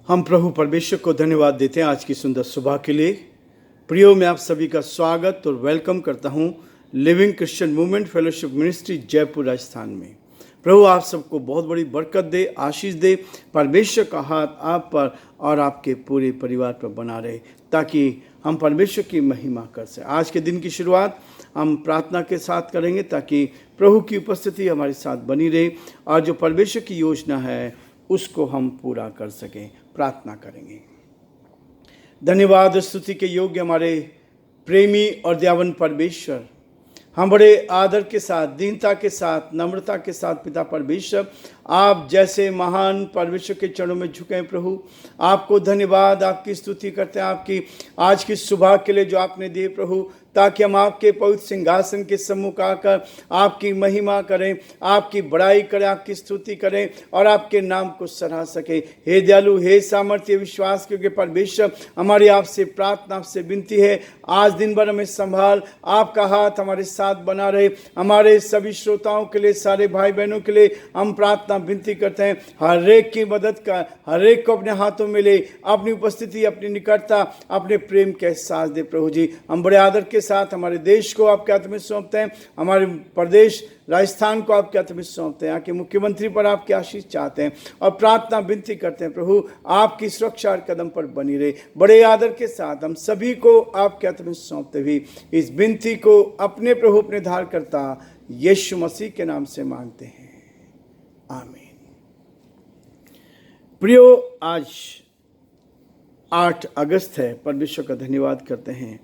हम प्रभु परमेश्वर को धन्यवाद देते हैं आज की सुंदर सुबह के लिए। प्रियो, मैं आप सभी का स्वागत और वेलकम करता हूं living Christian movement fellowship ministry Jaipur Rajasthan में। प्रभु आप सबको बहुत बड़ी बरकत दे, आशीष दे। परमेश्वर का हाथ आप पर और आपके पूरे परिवार पर बना रहे, ताकि हम परमेश्वर की महिमा कर सकें। आज के दिन की शुरुआत हम प्रार्थना के साथ करेंगे, ताकि प्रभु की उपस्थिति हमारे साथ बनी रहे और जो परमेश्वर की योजना है उसको हम पूरा कर सकें। प्रार्थना करेंगे। धन्यवाद स्तुति के योग्य हमारे प्रेमी और दयावान परमेश्वर, हम बड़े आदर के साथ, दीनता के साथ, नम्रता के साथ पिता परमेश्वर, आप जैसे महान परमेश्वर के चरणों में झुके प्रभु। आपको धन्यवाद, आपकी स्तुति करते हैं आपकी आज की सुबह के लिए जो आपने दिए प्रभु, ताकि हम आपके पवित्र सिंहासन के सम्मुख आकर आपकी महिमा करें, आपकी बड़ाई करें, आपकी स्तुति करें और आपके नाम को सराह सके। हे दयालु, हे सामर्थ्य विश्वास क्योंकि परमेश्वर, हमारी आपसे प्रार्थना, आपसे विनती है, आज दिन भर हमें संभाल, आपका हाथ हमारे साथ बना रहे। हमारे सभी श्रोताओं के लिए, सारे भाई बहनों के लिए हम प्रार्थना विनती करते हैं, हर एक की मदद कर, हर एक को अपने हाथों में ले, अपनी उपस्थिति, अपनी निकटता, अपने प्रेम के एहसास दे प्रभु जी। हम बड़े आदर के साथ हमारे देश को आपके हाथ में सौंपते हैं, हमारे प्रदेश राजस्थान को आपके हाथ में सौंपते हैं, यहाँ के मुख्यमंत्री पर आपकी आशीष चाहते हैं और प्रार्थना विनती करते हैं प्रभु, आपकी सुरक्षा और कदम पर बनी रहे। बड़े आदर के साथ हम सभी को आपके हाथ में सौंपते हुए इस विनती को अपने प्रभु, अपने धारकर्ता यीशु मसीह के नाम से मांगते हैं, आमीन। प्रियो, आज 8 अगस्त है। परमेश्वर का धन्यवाद करते हैं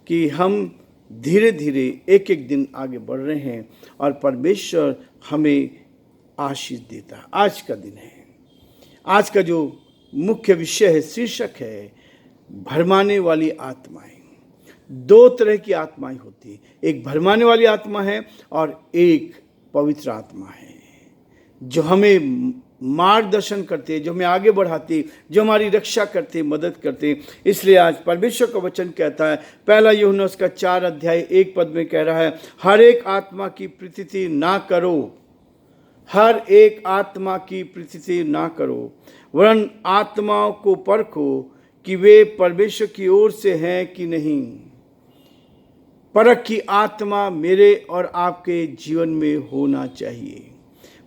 कि हम धीरे धीरे एक एक दिन आगे बढ़ रहे हैं और परमेश्वर हमें आशीष देता है। आज का दिन है, आज का जो मुख्य विषय है, शीर्षक है भरमाने वाली आत्माएं। 2 तरह की आत्माएं होती है, एक भरमाने वाली आत्मा है और एक पवित्र आत्मा है, जो हमें मार्गदर्शन करते, जो हमें आगे बढ़ाते, जो हमारी रक्षा करते, मदद करते। इसलिए आज परमेश्वर का वचन कहता है, पहला यूहन्ना उसका 4 अध्याय 1 पद में कह रहा है, हर एक आत्मा की प्रीति ना करो, हर एक आत्मा की प्रीति ना करो, वरन आत्माओं को परखो कि वे परमेश्वर की ओर से हैं कि नहीं। परख की आत्मा मेरे और आपके जीवन में होना चाहिए।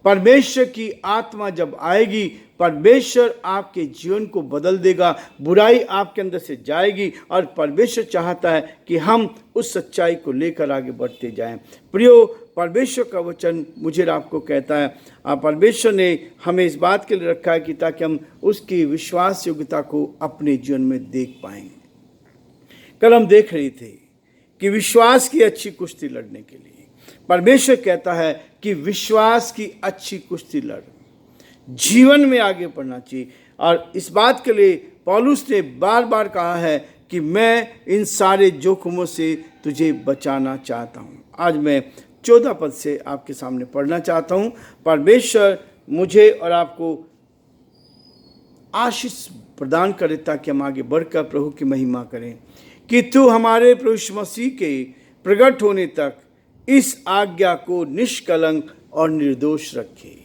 परमेश्वर की आत्मा जब आएगी, परमेश्वर आपके जीवन को बदल देगा, बुराई आपके अंदर से जाएगी और परमेश्वर चाहता है कि हम उस सच्चाई को लेकर आगे बढ़ते जाएं। प्रियो, परमेश्वर का वचन मुझे और आपको कहता है, परमेश्वर ने हमें इस बात के लिए रखा है कि ताकि हम उसकी विश्वास योग्यता को अपने जीवन में देख पाएं। कल हम देख रहे थे कि विश्वास की अच्छी कुश्ती लड़ने के लिए परमेश्वर कहता है कि विश्वास की अच्छी कुश्ती लड़, जीवन में आगे बढ़ना चाहिए। और इस बात के लिए पौलुस ने बार बार कहा है कि मैं इन सारे जोखिमों से तुझे बचाना चाहता हूँ। आज मैं 14 पद से आपके सामने पढ़ना चाहता हूँ। परमेश्वर मुझे और आपको आशीष प्रदान करे, ताकि हम आगे बढ़कर प्रभु की महिमा करें। कि तू हमारे प्रभु यीशु मसीह के प्रकट होने तक इस आज्ञा को निष्कलंक और निर्दोष रखे,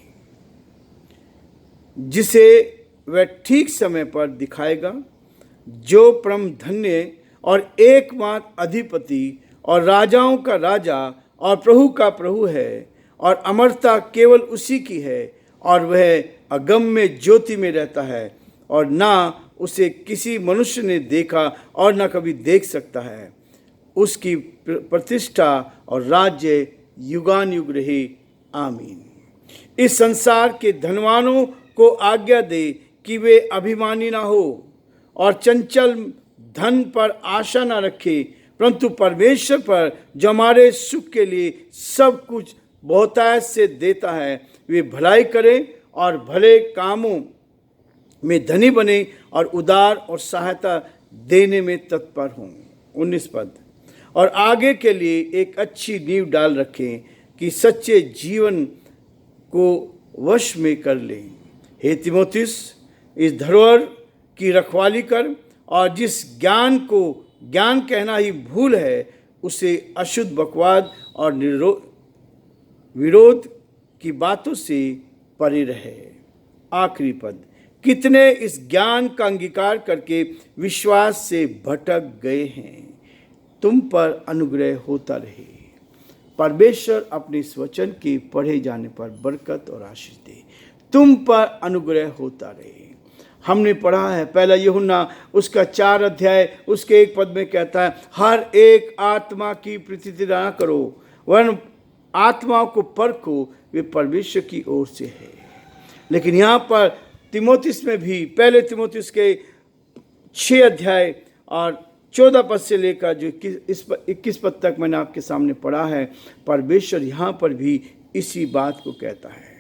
जिसे वह ठीक समय पर दिखाएगा, जो परम धन्य और एकमात्र अधिपति और राजाओं का राजा और प्रभु का प्रभु है, और अमरता केवल उसी की है, और वह अगम्य ज्योति में रहता है, और ना उसे किसी मनुष्य ने देखा और ना कभी देख सकता है। उसकी प्रतिष्ठा और राज्य युगान युग रहे, आमीन। इस संसार के धनवानों को आज्ञा दे कि वे अभिमानी ना हो और चंचल धन पर आशा ना रखे, परंतु परमेश्वर पर जो हमारे सुख के लिए सब कुछ बहुतायत से देता है, वे भलाई करें और भले कामों में धनी बने और उदार और सहायता देने में तत्पर हों। 19 पद, और आगे के लिए एक अच्छी नींव डाल रखें कि सच्चे जीवन को वश में कर लें। हे तीमुथियुस, इस धरोहर की रखवाली कर, और जिस ज्ञान को ज्ञान कहना ही भूल है, उसे अशुद्ध बकवाद और विरोध की बातों से परे रहे। आखिरी पद, कितने इस ज्ञान का अंगीकार करके विश्वास से भटक गए हैं। तुम पर अनुग्रह होता रहे। परमेश्वर अपने इस वचन के पढ़े जाने पर बरकत और आशीष दे। तुम पर अनुग्रह होता रहे। हमने पढ़ा है पहला यूहन्ना उसका 4 अध्याय उसके 1 पद में कहता है, हर एक आत्मा की प्रतिष्ठा न करो, वरन आत्माओं को परखो, वे परमेश्वर की ओर से है। लेकिन यहाँ पर तीमुथियुस में भी पहले तीमुथियुस के 6 अध्याय और 14 पद से लेकर जो 21 पद तक मैंने आपके सामने पढ़ा है, परमेश्वर यहाँ पर भी इसी बात को कहता है।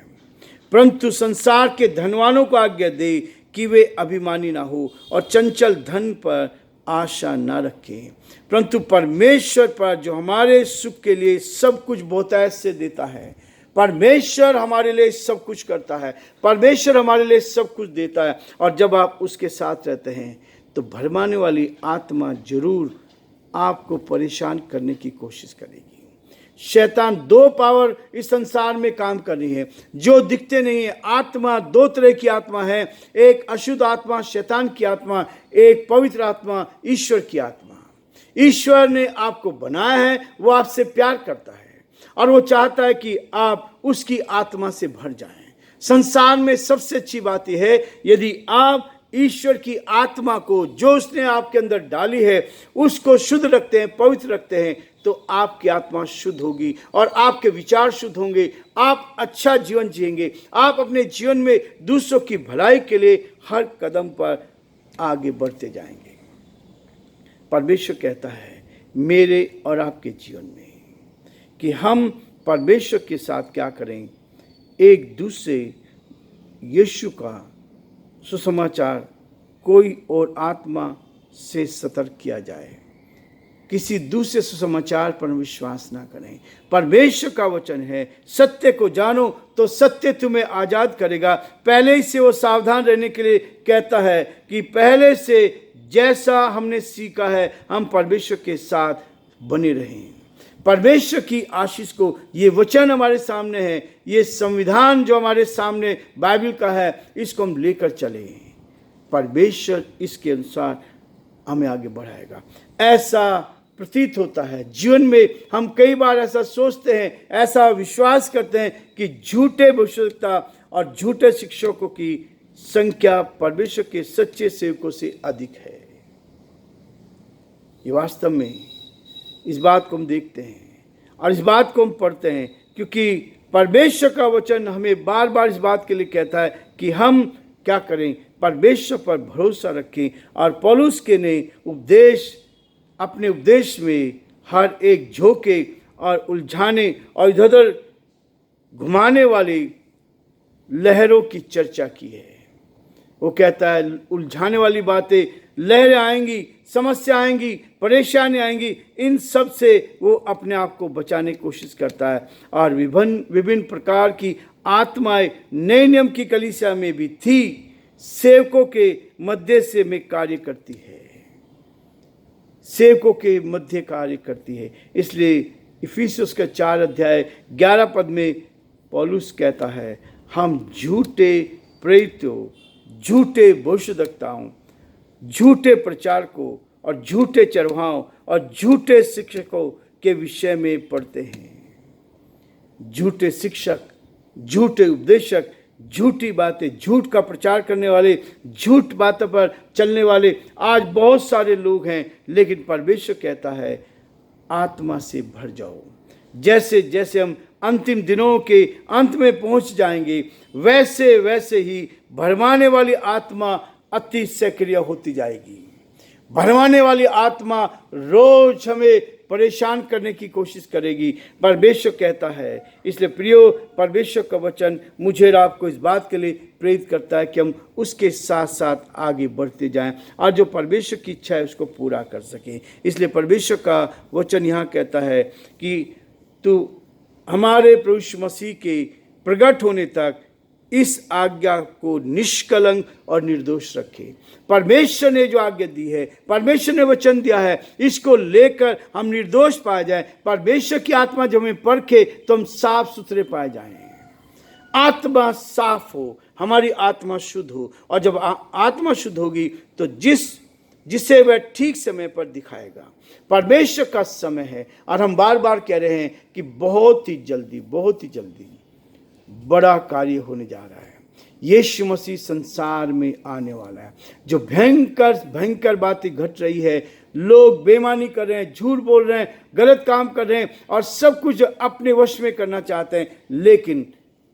परंतु संसार के धनवानों को आज्ञा दे कि वे अभिमानी ना हो और चंचल धन पर आशा ना रखें, परंतु परमेश्वर पर जो हमारे सुख के लिए सब कुछ बहुतायत से देता है। परमेश्वर हमारे लिए सब कुछ करता है, परमेश्वर हमारे लिए सब कुछ देता है। और जब आप उसके साथ रहते हैं तो भरमाने वाली आत्मा जरूर आपको परेशान करने की कोशिश करेगी। शैतान 2 पावर इस संसार में काम कर रही है जो दिखते नहीं है। आत्मा 2 तरह की आत्मा है, एक अशुद्ध आत्मा शैतान की आत्मा, एक पवित्र आत्मा ईश्वर की आत्मा। ईश्वर ने आपको बनाया है, वो आपसे प्यार करता है और वो चाहता है कि आप उसकी आत्मा से भर जाएं। संसार में सबसे अच्छी बात यह है, यदि आप ईश्वर की आत्मा को जो उसने आपके अंदर डाली है उसको शुद्ध रखते हैं, पवित्र रखते हैं, तो आपकी आत्मा शुद्ध होगी और आपके विचार शुद्ध होंगे। आप अच्छा जीवन जिएंगे। आप अपने जीवन में दूसरों की भलाई के लिए हर कदम पर आगे बढ़ते जाएंगे। परमेश्वर कहता है मेरे और आपके जीवन में कि हम परमेश्वर के साथ क्या करें, एक दूसरे यीशु का सुसमाचार कोई और आत्मा से सतर्क किया जाए। किसी दूसरे सुसमाचार पर विश्वास ना करें। परमेश्वर का वचन है, सत्य को जानो तो सत्य तुम्हें आज़ाद करेगा। पहले ही से वो सावधान रहने के लिए कहता है कि पहले से जैसा हमने सीखा है हम परमेश्वर के साथ बने रहें। परमेश्वर की आशीष को ये वचन हमारे सामने है, ये संविधान जो हमारे सामने बाइबल का है, इसको हम लेकर चले। परमेश्वर इसके अनुसार हमें आगे बढ़ाएगा। ऐसा प्रतीत होता है जीवन में, हम कई बार ऐसा सोचते हैं, ऐसा विश्वास करते हैं कि झूठे भविष्यवक्ता और झूठे शिक्षकों की संख्या परमेश्वर के सच्चे सेवकों से अधिक है। ये वास्तव में इस बात को हम देखते हैं और इस बात को हम पढ़ते हैं, क्योंकि परमेश्वर का वचन हमें बार बार इस बात के लिए कहता है कि हम क्या करें, परमेश्वर पर भरोसा रखें। और पौलुस के ने अपने उपदेश में हर एक झोंके और उलझाने और इधर उधर घुमाने वाली लहरों की चर्चा की है। वो कहता है उलझाने वाली बातें, लहरें आएंगी, समस्या आएंगी, परेशानी आएंगी, इन सब से वो अपने आप को बचाने की कोशिश करता है। और विभिन्न प्रकार की आत्माएं नए नियम की कलीसिया में भी थी, सेवकों के मध्य से में कार्य करती है, सेवकों के मध्य कार्य करती है। इसलिए इफिसियुस का 4 अध्याय 11 पद में पौलुस कहता है, हम झूठे प्रेरितों, झूठे भविष्यद्वक्ताओं, झूठे प्रचारकों और झूठे चरवाहों और झूठे शिक्षकों के विषय में पढ़ते हैं। झूठे शिक्षक, झूठे उपदेशक, झूठी बातें, झूठ का प्रचार करने वाले, झूठ बातों पर चलने वाले आज बहुत सारे लोग हैं। लेकिन परमेश्वर कहता है आत्मा से भर जाओ। जैसे जैसे हम अंतिम दिनों के अंत में पहुंच जाएंगे, वैसे वैसे ही भरमाने वाली आत्मा अति सक्रिय होती जाएगी। भरमाने वाली आत्मा रोज हमें परेशान करने की कोशिश करेगी। परमेश्वर कहता है, इसलिए प्रियो, परमेश्वर का वचन मुझे और आपको इस बात के लिए प्रेरित करता है कि हम उसके साथ साथ आगे बढ़ते जाएं और जो परमेश्वर की इच्छा है उसको पूरा कर सकें। इसलिए परमेश्वर का वचन यहाँ कहता है कि तू हमारे प्रभु यीशु मसीह के प्रकट होने तक इस आज्ञा को निष्कलंक और निर्दोष रखे। परमेश्वर ने जो आज्ञा दी है, परमेश्वर ने वचन दिया है, इसको लेकर हम निर्दोष पाए जाए। परमेश्वर की आत्मा जब हमें परखे तो हम साफ सुथरे पाए जाएं। आत्मा साफ हो, हमारी आत्मा शुद्ध हो। और जब आत्मा शुद्ध होगी तो जिसे वह ठीक समय पर दिखाएगा। परमेश्वर का समय है और हम बार बार कह रहे हैं कि बहुत ही जल्दी बड़ा कार्य होने जा रहा है। यीशु मसीह संसार में आने वाला है। जो भयंकर बातें घट रही है, लोग बेईमानी कर रहे हैं, झूठ बोल रहे हैं, गलत काम कर रहे हैं और सब कुछ अपने वश में करना चाहते हैं, लेकिन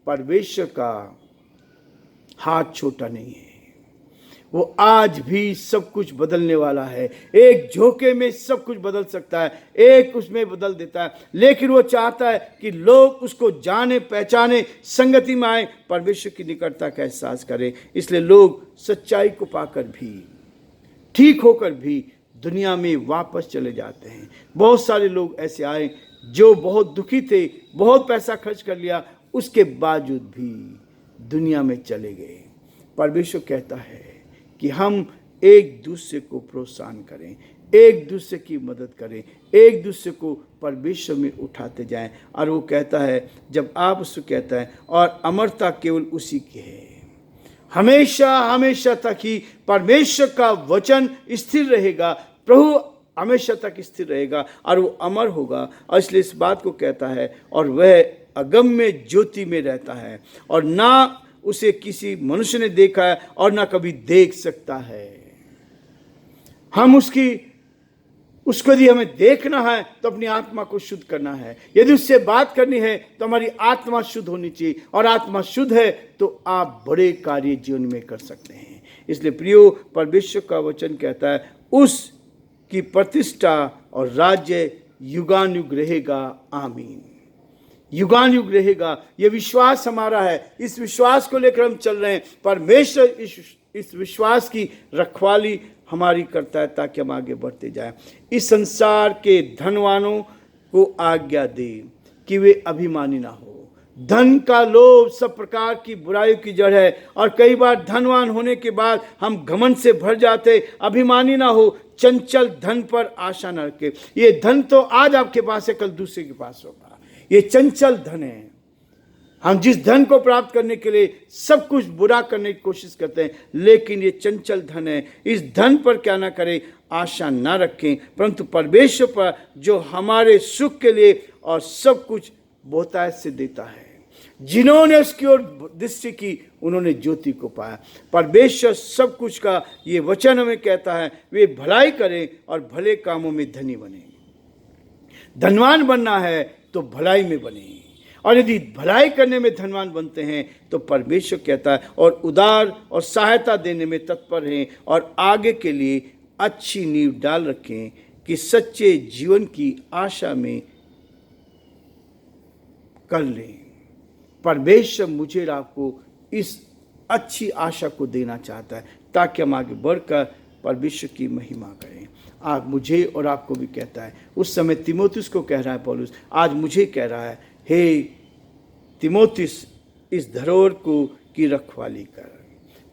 परमेश्वर का हाथ छोटा नहीं है। वो आज भी सब कुछ बदलने वाला है। एक झोंके में सब कुछ बदल सकता है, एक उसमें बदल देता है, लेकिन वो चाहता है कि लोग उसको जाने, पहचाने, संगति में आए, परमेश्वर की निकटता का एहसास करें। इसलिए लोग सच्चाई को पाकर भी, ठीक होकर भी दुनिया में वापस चले जाते हैं। बहुत सारे लोग ऐसे आए जो बहुत दुखी थे, बहुत पैसा खर्च कर लिया, उसके बावजूद भी दुनिया में चले गए। परमेश्वर कहता है कि हम एक दूसरे को प्रोत्साहन करें, एक दूसरे की मदद करें, एक दूसरे को परमेश्वर में उठाते जाएं। और वो कहता है, जब आप उसको कहता है, और अमरता केवल उसी की है। हमेशा तक ही परमेश्वर का वचन स्थिर रहेगा, प्रभु हमेशा तक स्थिर रहेगा और वो अमर होगा। और इसलिए इस बात को कहता है, और वह अगम्य ज्योति में रहता है और ना उसे किसी मनुष्य ने देखा है और ना कभी देख सकता है। हम उसको यदि हमें देखना है तो अपनी आत्मा को शुद्ध करना है। यदि उससे बात करनी है तो हमारी आत्मा शुद्ध होनी चाहिए, और आत्मा शुद्ध है तो आप बड़े कार्य जीवन में कर सकते हैं। इसलिए प्रियो, परमेश्वर का वचन कहता है, उसकी प्रतिष्ठा और राज्य युगानुयुग रहेगा। आमीन। युगानुयुग रहेगा। ये विश्वास हमारा है, इस विश्वास को लेकर हम चल रहे हैं। परमेश्वर इस विश्वास की रखवाली हमारी करता है ताकि हम आगे बढ़ते जाएं। इस संसार के धनवानों को आज्ञा दे कि वे अभिमानी ना हो। धन का लोभ सब प्रकार की बुराइयों की जड़ है, और कई बार धनवान होने के बाद हम घमंड से भर जाते। अभिमानी ना हो, चंचल धन पर आशा न रखे। ये धन तो आज आपके पास है, कल दूसरे के पास होगा। ये चंचल धन है। हम जिस धन को प्राप्त करने के लिए सब कुछ बुरा करने की कोशिश करते हैं, लेकिन ये चंचल धन है। इस धन पर क्या ना करें, आशा ना रखें, परंतु परमेश्वर पर जो हमारे सुख के लिए और सब कुछ बहुतायत से देता है। जिन्होंने उसकी ओर दृष्टि की, उन्होंने ज्योति को पाया। परमेश्वर सब कुछ का ये वचन हमें कहता है, वे भलाई करें और भले कामों में धनी बने। धनवान बनना है तो भलाई में बने, और यदि भलाई करने में धनवान बनते हैं तो परमेश्वर कहता है, और उदार और सहायता देने में तत्पर हैं, और आगे के लिए अच्छी नींव डाल रखें कि सच्चे जीवन की आशा में कर लें। परमेश्वर मुझे और आपको इस अच्छी आशा को देना चाहता है ताकि हम आगे बढ़कर परमेश्वर की महिमा करें। आज मुझे और आपको भी कहता है, उस समय तीमुथियुस को कह रहा है पौलुस, आज मुझे कह रहा है, हे तीमुथियुस, इस धरोहर को की रखवाली कर।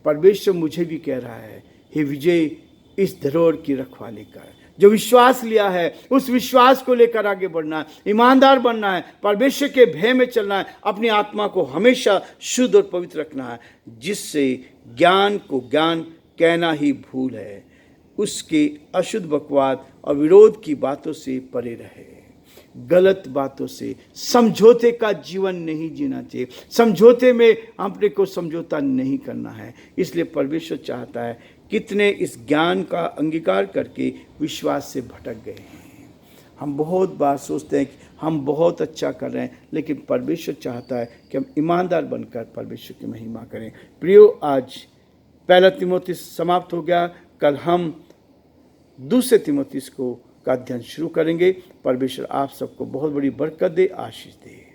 परमेश्वर मुझे भी कह रहा है, हे विजय, इस धरोहर की रखवाली कर। जो विश्वास लिया है उस विश्वास को लेकर आगे बढ़ना है, ईमानदार बनना है, परमेश्वर के भय में चलना है, अपनी आत्मा को हमेशा शुद्ध और पवित्र रखना है, जिससे ज्ञान को ज्ञान कहना ही भूल है, उसके अशुद्ध बकवाद और विरोध की बातों से परे रहे। गलत बातों से, समझौते का जीवन नहीं जीना चाहिए। समझौते में अपने को समझौता नहीं करना है। इसलिए परमेश्वर चाहता है, कितने इस ज्ञान का अंगीकार करके विश्वास से भटक गए हैं। हम बहुत बार सोचते हैं कि हम बहुत अच्छा कर रहे हैं, लेकिन परमेश्वर चाहता है कि हम ईमानदार बनकर परमेश्वर की महिमा करें। प्रियो, आज पहला तीमुथियुस समाप्त हो गया। कल हम दूसरे तीमुथियुस का अध्ययन शुरू करेंगे। परमेश्वर आप सबको बहुत बड़ी बरकत दे, आशीष दे।